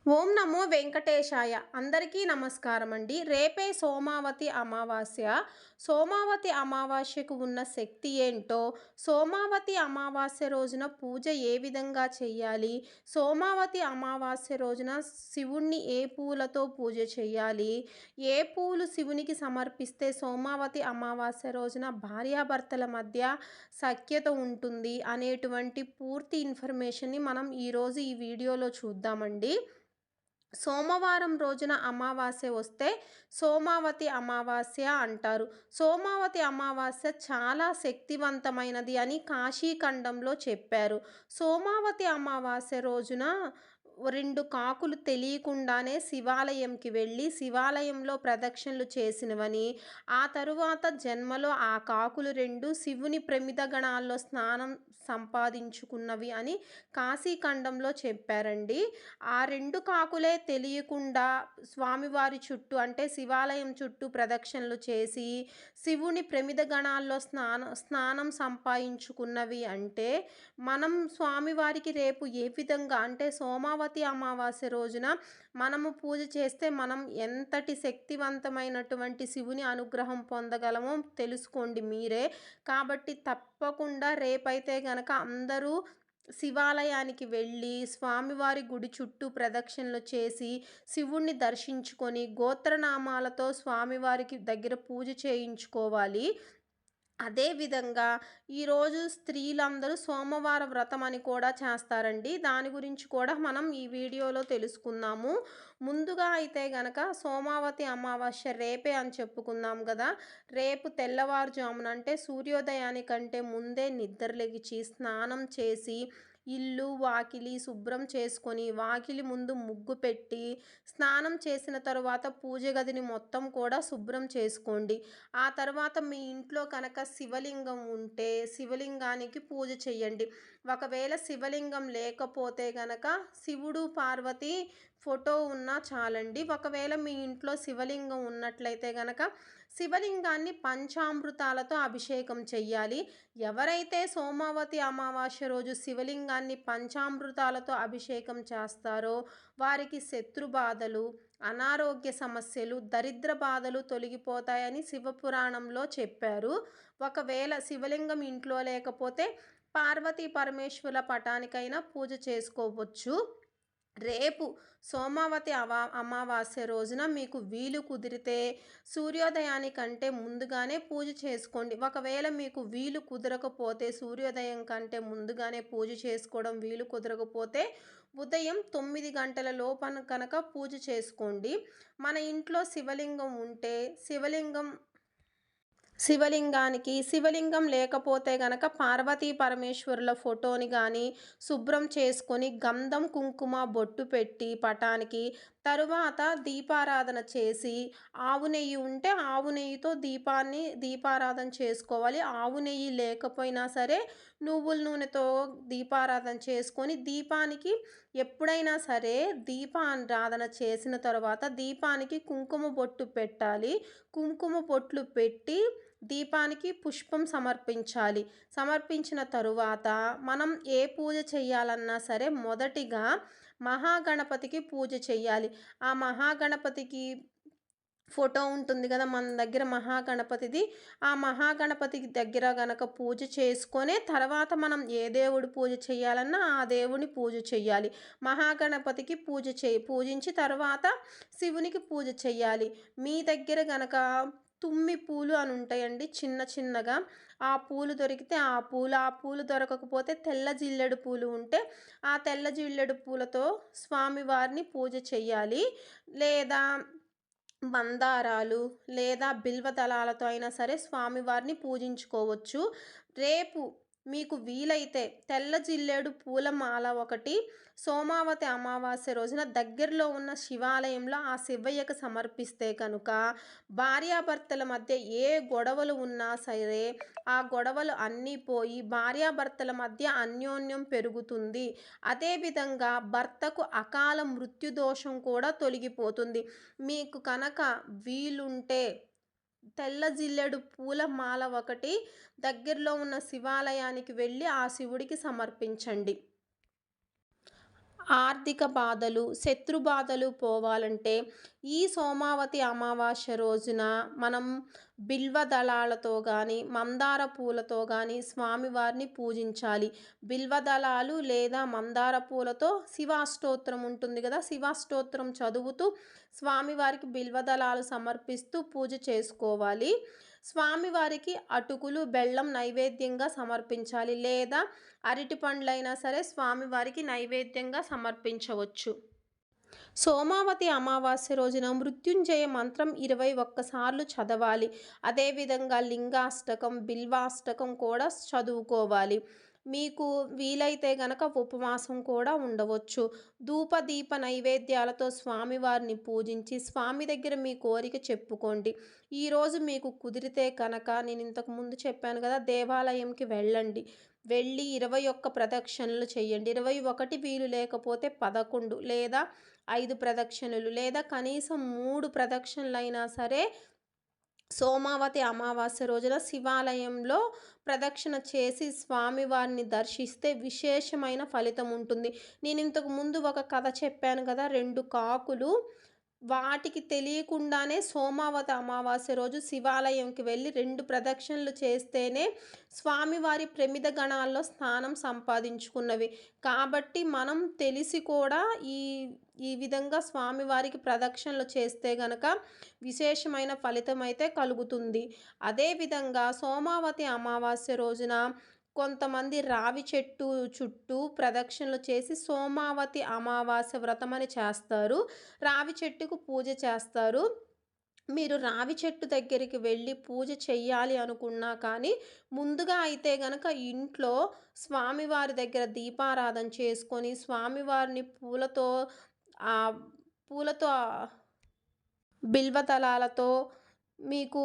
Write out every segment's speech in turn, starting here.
ఓం నమో వెంకటేశాయ. అందరికీ నమస్కారం అండి. రేపే సోమావతి అమావాస్య. సోమావతి అమావాస్యకు ఉన్న శక్తి ఏంటో, సోమావతి అమావాస్య రోజున పూజ ఏ విధంగా చెయ్యాలి, సోమావతి అమావాస్య రోజున శివుణ్ణి ఏ పూలతో పూజ చెయ్యాలి, ఏ పూలు శివునికి సమర్పిస్తే సోమావతి అమావాస్య రోజున భార్యాభర్తల మధ్య సఖ్యత ఉంటుంది అనేటువంటి పూర్తి ఇన్ఫర్మేషన్ని మనం ఈరోజు ఈ వీడియోలో చూద్దామండి. సోమవారం రోజున అమావాస్య వస్తే సోమావతి అమావాస్య అంటారు. సోమావతి అమావాస్య చాలా శక్తివంతమైనది అని కాశీఖండంలో చెప్పారు. సోమావతి అమావాస్య రోజున 2 కాకులు తెలియకుండానే శివాలయంకి వెళ్ళి శివాలయంలో ప్రదక్షిణలు చేసినవని, ఆ తరువాత జన్మలో ఆ కాకులు 2 శివుని ప్రమిద గణాల్లో స్థానం సంపాదించుకున్నవి అని కాశీఖండంలో చెప్పారండి. ఆ 2 కాకులే తెలియకుండా స్వామివారి చుట్టూ అంటే శివాలయం చుట్టూ ప్రదక్షిణలు చేసి శివుని ప్రమిద గణాల్లో స్నానం సంపాదించుకున్నవి అంటే, మనం స్వామివారికి రేపు ఏ విధంగా అంటే సోమావతి అమావాస్య రోజున మనము పూజ చేస్తే మనం ఎంతటి శక్తివంతమైనటువంటి శివుని అనుగ్రహం పొందగలమో తెలుసుకోండి మీరే. కాబట్టి తప్పకుండా రేపైతే గనక అందరూ శివాలయానికి వెళ్ళి స్వామివారి గుడి చుట్టూ ప్రదక్షిణలు చేసి శివుణ్ణి దర్శించుకొని గోత్రనామాలతో స్వామివారికి దగ్గర పూజ చేయించుకోవాలి. అదేవిధంగా ఈరోజు స్త్రీలందరూ సోమవార వ్రతం అని కూడా చేస్తారండి. దాని గురించి కూడా మనం ఈ వీడియోలో తెలుసుకుందాము. ముందుగా అయితే గనక సోమావతి అమావాస్య రేపే అని చెప్పుకుందాం కదా. రేపు తెల్లవారుజామున అంటే సూర్యోదయానికంటే ముందే నిద్రలెగిచి స్నానం చేసి ఇల్లు వాకిలి శుభ్రం చేసుకొని వాకిలి ముందు ముగ్గు పెట్టి స్నానం చేసిన తరువాత పూజ గదిని మొత్తం కూడా శుభ్రం చేసుకోండి. ఆ తర్వాత మీ ఇంట్లో కనుక శివలింగం ఉంటే శివలింగానికి పూజ చేయండి. ఒకవేళ శివలింగం లేకపోతే గనక శివుడు పార్వతి ఫోటో ఉన్నా చాలండి. ఒకవేళ మీ ఇంట్లో శివలింగం ఉన్నట్లయితే గనక శివలింగాన్ని పంచామృతాలతో అభిషేకం చెయ్యాలి. ఎవరైతే సోమావతి అమావాస్య రోజు శివలింగాన్ని పంచామృతాలతో అభిషేకం చేస్తారో వారికి శత్రుబాధలు, అనారోగ్య సమస్యలు, దరిద్ర బాధలు తొలగిపోతాయని శివపురాణంలో చెప్పారు. ఒకవేళ శివలింగం ఇంట్లో లేకపోతే పార్వతీ పరమేశ్వరుల పటానికైనా పూజ చేసుకోవచ్చు. రేపు సోమావతి అమావాస్య రోజున మీకు వీలు కుదిరితే సూర్యోదయానికంటే ముందుగానే పూజ చేసుకోండి. ఒకవేళ మీకు వీలు కుదరకపోతే సూర్యోదయం కంటే ముందుగానే పూజ చేసుకోవడం వీలు కుదరకపోతే ఉదయం 9 గంటల లోపల కనుక పూజ చేసుకోండి. మన ఇంట్లో శివలింగం ఉంటే శివలింగం లేకపోతే గనక పార్వతీ పరమేశ్వరుల ఫోటోని కానీ శుభ్రం చేసుకొని గంధం కుంకుమ బొట్టు పెట్టి పటానికి తరువాత దీపారాధన చేసి ఆవు నెయ్యి ఉంటే ఆవు నెయ్యితో దీపారాధన చేసుకోవాలి. ఆవు నెయ్యి లేకపోయినా సరే నువ్వుల నూనెతో దీపారాధన చేసుకొని దీపానికి ఎప్పుడైనా సరే దీపారాధన చేసిన తర్వాత దీపానికి కుంకుమ బొట్టు పెట్టాలి. కుంకుమ బొట్లు పెట్టి దీపానికి పుష్పం సమర్పించాలి. సమర్పించిన తరువాత మనం ఏ పూజ చేయాలన్నా సరే మొదటిగా మహాగణపతికి పూజ చేయాలి. ఆ మహాగణపతికి ఫోటో ఉంటుంది కదా మన దగ్గర మహాగణపతిది. ఆ మహాగణపతికి దగ్గర గనక పూజ చేసుకొనే తర్వాత మనం ఏ దేవుడి పూజ చేయాలన్నా ఆ దేవుని పూజ చేయాలి. మహాగణపతికి పూజించి తర్వాత శివునికి పూజ చేయాలి. మీ దగ్గర గనక తుమ్మి పూలు అని ఉంటాయండి చిన్న చిన్నగా. ఆ పూలు దొరికితే ఆ పూలు దొరకకపోతే తెల్ల జిల్లెడు పూలు ఉంటే ఆ తెల్ల జిల్లెడు పూలతో స్వామివారిని పూజ చేయాలి. లేదా మందారాలు లేదా బిల్వదళాలతో అయినా సరే స్వామివారిని పూజించుకోవచ్చు. రేపు మీకు వీలైతే తెల్ల జిల్లేడు పూలమాల ఒకటి సోమావతి అమావాస్య రోజున దగ్గరలో ఉన్న శివాలయంలో ఆ శివయ్యకు సమర్పిస్తే కనుక భార్యాభర్తల మధ్య ఏ గొడవలు ఉన్నా సరే ఆ గొడవలు అన్నీ పోయి భార్యాభర్తల మధ్య అన్యోన్యం పెరుగుతుంది. అదేవిధంగా భర్తకు అకాల మృత్యుదోషం కూడా తొలగిపోతుంది. మీకు కనుక వీలుంటే తెల్ల జిల్లెడు పూల మాల ఒకటి దగ్గరలో ఉన్న శివాలయానికి వెళ్ళి ఆ శివుడికి సమర్పించండి. ఆర్థిక బాధలు, శత్రు బాధలు పోవాలంటే ఈ సోమావతి అమావాస్య రోజున మనం బిల్వ దళాలతో గానీ, మందార పూలతో గానీ స్వామివారిని పూజించాలి. బిల్వ దళాలు లేదా మందార పూలతో శివాష్టోత్రం ఉంటుంది గదా! శివాష్టోత్రం చదువుతూ స్వామివారికి బిల్వ దళాలు సమర్పిస్తూ పూజ చేసుకోవాలి. స్వామివారికి అటుకులు, బెల్లం నైవేద్యంగా సమర్పించాలి. లేదా అరటి పండ్లైనా సరే స్వామివారికి నైవేద్యంగా సమర్పించవచ్చు. సోమావతి అమావాస్య రోజున మృత్యుంజయ మంత్రం 21 సార్లు చదవాలి. అదేవిధంగా లింగాష్టకం, బిల్వాష్టకం కూడా చదువుకోవాలి. మీకు వీలైతే గనక ఉపవాసం కూడా ఉండవచ్చు. ధూప దీప నైవేద్యాలతో స్వామివారిని పూజించి స్వామి దగ్గర మీ కోరిక చెప్పుకోండి. ఈరోజు మీకు కుదిరితే కనుక నేను ఇంతకు ముందు చెప్పాను కదా, దేవాలయంకి వెళ్ళండి. వెళ్ళి 21 ప్రదక్షిణలు చేయండి. 21 వీలు లేకపోతే 11 లేదా 5 ప్రదక్షిణలు లేదా కనీసం 3 ప్రదక్షిణలైనా సరే సోమావతి అమావాస్య రోజున శివాలయంలో ప్రదక్షిణ చేసి స్వామివారిని దర్శిస్తే విశేషమైన ఫలితం ఉంటుంది. నేను ఇంతకు ముందు ఒక కథ చెప్పాను కదా, 2 కాకులు వాటికి తెలియకుండానే సోమావతి అమావాస్య రోజు శివాలయంకి వెళ్ళి 2 ప్రదక్షిణలు చేస్తేనే స్వామివారి ప్రమిద గణాల్లో స్థానం సంపాదించుకున్నవి. కాబట్టి మనం తెలిసి కూడా ఈ ఈ విధంగా స్వామివారికి ప్రదక్షిణలు చేస్తే గనక విశేషమైన ఫలితం అయితే కలుగుతుంది. అదేవిధంగా సోమావతి అమావాస్య రోజున కొంతమంది రావి చెట్టు చుట్టూ ప్రదక్షిణలు చేసి సోమావతి అమావాస్య వ్రతమని చేస్తారు. రావి చెట్టుకు పూజ చేస్తారు. మీరు రావి చెట్టు దగ్గరికి వెళ్ళి పూజ చెయ్యాలి అనుకున్నా కానీ ముందుగా అయితే గనక ఇంట్లో స్వామివారి దగ్గర దీపారాధన చేసుకొని స్వామివారిని పూలతో ఆ పూలతో బిల్వదళాలతో మీకు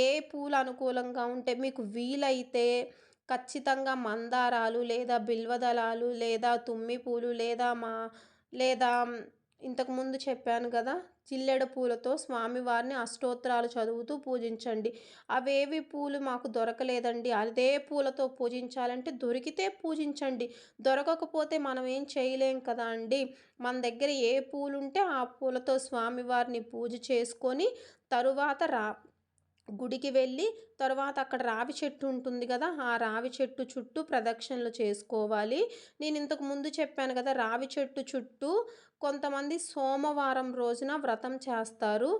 ఏ పూలు అనుకూలంగా ఉంటే మీకు వీలైతే ఖచ్చితంగా మందారాలు లేదా బిల్వదళాలు లేదా తుమ్మి పూలు లేదా ఇంతకుముందు చెప్పాను కదా, జిల్లెడ పూలతో స్వామివారిని అష్టోత్తరాలు చదువుతూ పూజించండి. అవేవి పూలు మాకు దొరకలేదండి, అదే పూలతో పూజించాలంటే దొరికితే పూజించండి. దొరకకపోతే మనం ఏం చేయలేం కదా అండి. మన దగ్గర ఏ పూలు ఉంటే ఆ పూలతో స్వామివారిని పూజ చేసుకొని తరువాత గుడికి వెళ్ళి తర్వాత అక్కడ రావి చెట్టు ఉంటుంది కదా, ఆ రావి చెట్టు చుట్టూ ప్రదక్షిణలు చేసుకోవాలి. నేను ఇంతకు ముందు చెప్పాను కదా, రావి చెట్టు చుట్టూ కొంతమంది సోమవారం రోజున వ్రతం చేస్తారు.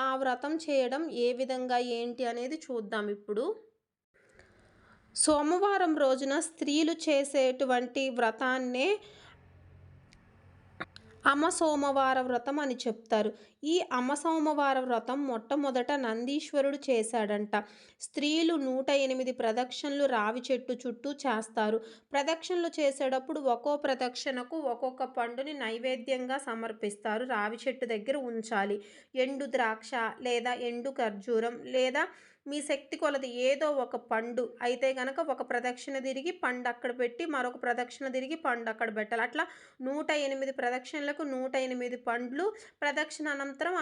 ఆ వ్రతం చేయడం ఏ విధంగా ఏంటి అనేది చూద్దాం ఇప్పుడు. సోమవారం రోజున స్త్రీలు చేసేటువంటి వ్రతాన్నే అమసోమవార వ్రతం అని చెప్తారు. ఈ అమసోమవార వ్రతం మొట్టమొదట నందీశ్వరుడు చేశాడంట. స్త్రీలు 108 ప్రదక్షిణలు రావి చెట్టు చుట్టూ చేస్తారు. ప్రదక్షిణలు చేసేటప్పుడు ఒక్కో ప్రదక్షిణకు ఒక్కొక్క పండుని నైవేద్యంగా సమర్పిస్తారు. రావి చెట్టు దగ్గర ఉంచాలి. ఎండు ద్రాక్ష లేదా ఎండు ఖర్జూరం లేదా మీ శక్తి కొలది ఏదో ఒక పండు అయితే గనక ఒక ప్రదక్షిణ తిరిగి పండు అక్కడ పెట్టి మరొక ప్రదక్షిణ తిరిగి పండు అక్కడ పెట్టాలి. అట్లా 108 ప్రదక్షిణలకు 108 పండ్లు, ప్రదక్షిణ అనంతరం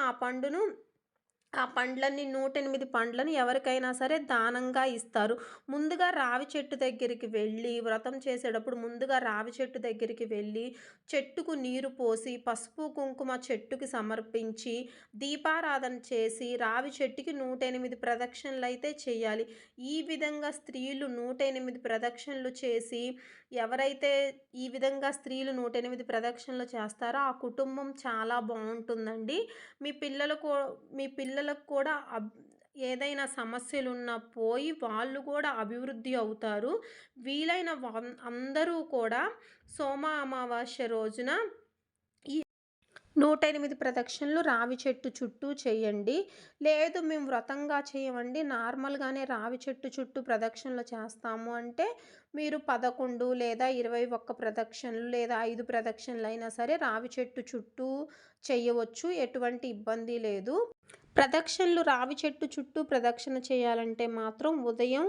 ఆ పండ్లన్నీ 108 పండ్లను ఎవరికైనా సరే దానంగా ఇస్తారు. ముందుగా రావి చెట్టు దగ్గరికి వెళ్ళి వ్రతం చేసేటప్పుడు ముందుగా రావి చెట్టు దగ్గరికి వెళ్ళి చెట్టుకు నీరు పోసి పసుపు కుంకుమ చెట్టుకి సమర్పించి దీపారాధన చేసి రావి చెట్టుకి 108 ప్రదక్షిణలు అయితే చేయాలి. ఈ విధంగా స్త్రీలు 108 ప్రదక్షిణలు చేసి ఎవరైతే ఈ విధంగా స్త్రీలు 108 ప్రదక్షిణలు చేస్తారో ఆ కుటుంబం చాలా బాగుంటుందండి. మీ పిల్లలకు కూడా ఏదైనా సమస్యలున్నా పోయి వాళ్ళు కూడా అభివృద్ధి అవుతారు. వీలైన అందరూ కూడా సోమ అమావాస్య రోజున 108 ప్రదక్షిణలు రావి చెట్టు చుట్టూ చేయండి. లేదు మేము వ్రతంగా చేయమండి, నార్మల్గానే రావి చెట్టు చుట్టూ ప్రదక్షిణలు చేస్తాము అంటే మీరు 11 లేదా 21 ప్రదక్షిణలు లేదా 5 ప్రదక్షిణలు అయినా సరే రావి చెట్టు చుట్టూ చేయవచ్చు. ఎటువంటి ఇబ్బంది లేదు. ప్రదక్షిణలు రావి చెట్టు చుట్టూ ప్రదక్షిణ చేయాలంటే మాత్రం ఉదయం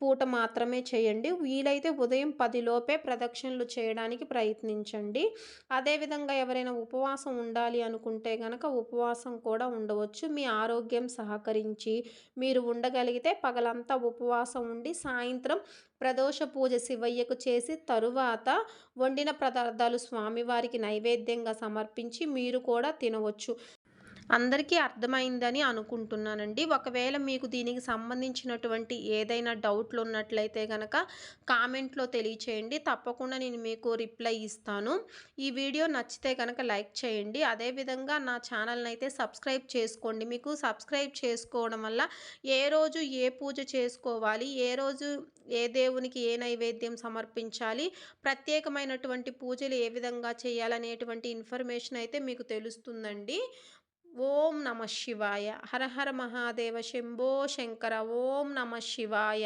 పూట మాత్రమే చేయండి. వీలైతే ఉదయం 10 లోపే ప్రదక్షిణలు చేయడానికి ప్రయత్నించండి. అదేవిధంగా ఎవరైనా ఉపవాసం ఉండాలి అనుకుంటే గనక ఉపవాసం కూడా ఉండవచ్చు. మీ ఆరోగ్యం సహకరించి మీరు ఉండగలిగితే పగలంతా ఉపవాసం ఉండి సాయంత్రం ప్రదోష పూజ శివయ్యకు చేసి తరువాత వండిన పదార్థాలు స్వామివారికి నైవేద్యంగా సమర్పించి మీరు కూడా తినవచ్చు. అందరికీ అర్థమైందని అనుకుంటున్నానండి. ఒకవేళ మీకు దీనికి సంబంధించినటువంటి ఏదైనా డౌట్లు ఉన్నట్లయితే గనక కామెంట్‌లో తెలియచేయండి. తప్పకుండా నేను మీకు రిప్లై ఇస్తాను. ఈ వీడియో నచ్చితే గనక లైక్ చేయండి. అదేవిధంగా నా ఛానల్‌నైతే సబ్స్క్రైబ్ చేసుకోండి. మీకు సబ్స్క్రైబ్ చేసుకోవడం వల్ల ఏ రోజు ఏ పూజ చేసుకోవాలి, ఏ రోజు ఏ దేవునికి ఏ నైవేద్యం సమర్పించాలి, ప్రత్యేకమైనటువంటి పూజలు ఏ విధంగా చేయాలనేటువంటి ఇన్ఫర్మేషన్ అయితే మీకు తెలుస్తుందండి. ఓం నమ శివాయ. హర హర మహాదేవ శంభో శంకర. ఓం నమ శివాయ.